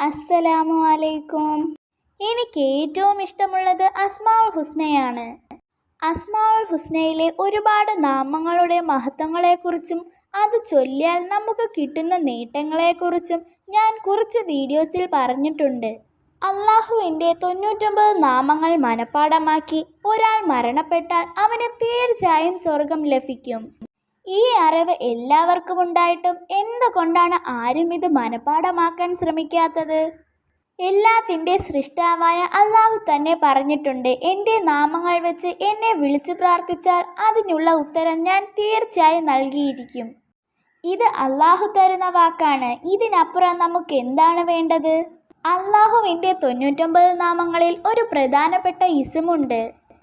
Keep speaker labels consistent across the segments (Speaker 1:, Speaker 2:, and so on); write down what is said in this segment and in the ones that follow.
Speaker 1: അസ്സലാമു അലൈക്കും. എനിക്ക് ഏറ്റവും ഇഷ്ടമുള്ളത് അസ്മാഉൽ ഹുസ്നയാണ്. അസ്മാഉൽ ഹുസ്നയിലെ ഒരുപാട് നാമങ്ങളുടെ മഹത്വങ്ങളെക്കുറിച്ചും അത് ചൊല്ലിയാൽ നമുക്ക് കിട്ടുന്ന നേട്ടങ്ങളെക്കുറിച്ചും ഞാൻ കുറച്ച് വീഡിയോസിൽ പറഞ്ഞിട്ടുണ്ട്. അള്ളാഹുവിൻ്റെ 99 നാമങ്ങൾ മനഃപ്പാഠമാക്കി ഒരാൾ മരണപ്പെട്ടാൽ അവന് തീർച്ചയായും സ്വർഗം ലഭിക്കും. ഈ അറിവ് എല്ലാവർക്കും ഉണ്ടായിട്ടും എന്തുകൊണ്ടാണ് ആരും ഇത് മനഃപ്പാഠമാക്കാൻ ശ്രമിക്കാത്തത്? എല്ലാത്തിൻ്റെ സൃഷ്ടാവായ അള്ളാഹു തന്നെ പറഞ്ഞിട്ടുണ്ട്, എൻ്റെ നാമങ്ങൾ വെച്ച് എന്നെ വിളിച്ചു പ്രാർത്ഥിച്ചാൽ അതിനുള്ള ഉത്തരം ഞാൻ തീർച്ചയായും നൽകിയിരിക്കും. ഇത് അള്ളാഹു തരുന്ന വാക്കാണ്. ഇതിനപ്പുറം നമുക്ക് എന്താണ് വേണ്ടത്? അള്ളാഹുവിൻ്റെ 99 നാമങ്ങളിൽ ഒരു പ്രധാനപ്പെട്ട ഇസ്മുണ്ട്.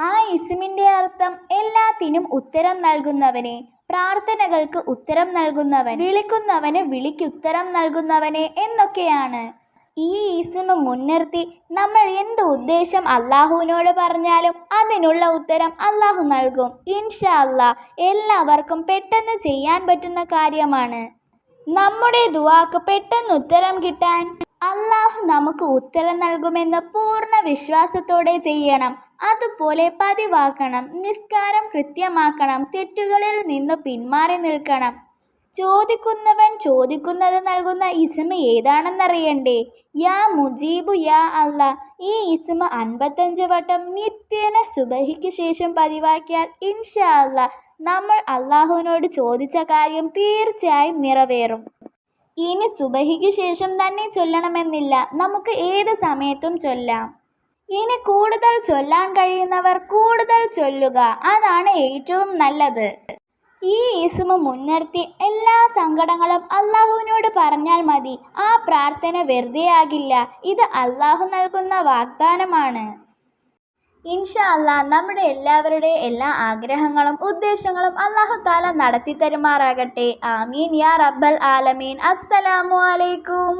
Speaker 1: ആ ഇസ്മിൻ്റെ അർത്ഥം എല്ലാത്തിനും ഉത്തരം നൽകുന്നവനെ, പ്രാർത്ഥനകൾക്ക് ഉത്തരം നൽകുന്നവൻ, വിളിക്കുന്നവന് വിളിക്കുത്തരം നൽകുന്നവനെ എന്നൊക്കെയാണ്. ഈ ഇസ്മ മുൻനിർത്തി നമ്മൾ എന്ത് ഉദ്ദേശം അള്ളാഹുവിനോട് പറഞ്ഞാലും അതിനുള്ള ഉത്തരം അള്ളാഹു നൽകും. ഇൻഷാ അല്ലാഹ് എല്ലാവർക്കും പെട്ടെന്ന് ചെയ്യാൻ പറ്റുന്ന കാര്യമാണ്. നമ്മുടെ ദുആക്ക് പെട്ടെന്ന് ഉത്തരം കിട്ടാൻ അള്ളാഹു നമുക്ക് ഉത്തരം നൽകുമെന്ന് പൂർണ്ണ വിശ്വാസത്തോടെ ചെയ്യണം. അതുപോലെ പതിവാക്കണം. നിസ്കാരം കൃത്യമാക്കണം. തെറ്റുകളിൽ നിന്ന് പിന്മാറി നിൽക്കണം. ചോദിക്കുന്നവൻ ചോദിക്കുന്നത് നൽകുന്ന ഇസ്മ ഏതാണെന്നറിയണ്ടേ? യാ മുജീബു യാ അല്ലാ. ഈ ഇസ്മ 55 വട്ടം നിത്യേന സുബഹിക്ക് ശേഷം പതിവാക്കിയാൽ ഇൻഷാ അല്ലാ നമ്മൾ അള്ളാഹുവിനോട് ചോദിച്ച കാര്യം തീർച്ചയായും നിറവേറും. ഇനി സുബഹിക്ക് ശേഷം തന്നെ ചൊല്ലണമെന്നില്ല, നമുക്ക് ഏത് സമയത്തും ചൊല്ലാം. ഇനി കൂടുതൽ ചൊല്ലാൻ കഴിയുന്നവർ കൂടുതൽ ചൊല്ലുക, അതാണ് ഏറ്റവും നല്ലത്. ഈ ഇസ്മ മുൻനിർത്തി എല്ലാ സങ്കടങ്ങളും അള്ളാഹുവിനോട് പറഞ്ഞാൽ മതി. ആ പ്രാർത്ഥന വെറുതെയാകില്ല. ഇത് അള്ളാഹു നൽകുന്ന വാഗ്ദാനമാണ്. ഇൻഷാ അല്ലാഹ് നമ്മുടെ എല്ലാവരുടെയും എല്ലാ ആഗ്രഹങ്ങളും ഉദ്ദേശങ്ങളും അല്ലാഹു തആല നടത്തി തരുമാറാകട്ടെ. ആമീൻ യാ റബ്ബൽ ആലമീൻ. അസ്സലാമു അലൈക്കും.